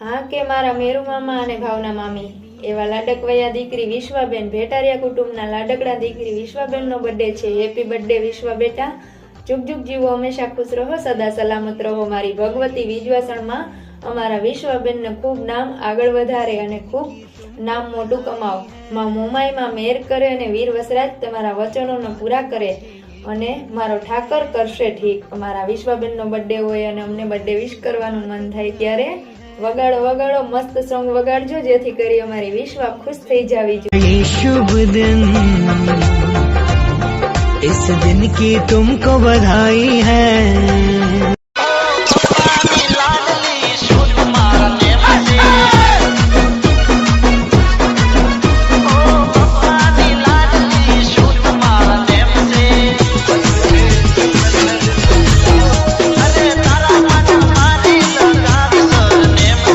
હા કે મારા મેરુ મામા અને ભાવના મામી એવા લાડકવયા દીકરી વિશ્વાબેન ભેટારિયા કુટુંબના લાડકડા દીકરી વિશ્વાબેનનો બર્થડે છે. હેપી બર્થડે વિશ્વા બેટા. જુગ જુગ જીવો, હંમેશા ખુશ રહો, સદા સલામત રહો. મારી ભગવતી વિજવાસણમાં અમારા વિશ્વાબેનને ખૂબ નામ આગળ વધારે અને ખૂબ નામ મોટું કમાવો. માં મોમાઈમાં મેર કરે અને વીર વસરાજ તમારા વચનોને પૂરા કરે અને મારો ઠાકર કરશે ઠીક. અમારા વિશ્વાબેનનો બર્થડે હોય અને અમને બર્થડે વિશ કરવાનું મન થાય ત્યારે વગાડો વગાડો, મસ્ત સોંગ વગાડજો જેથી કરી અમારી વિશ્વા ખુશ થઈ જાવી જોઈએ. शुभ दिन, इस दिन की तुमको बधाई है.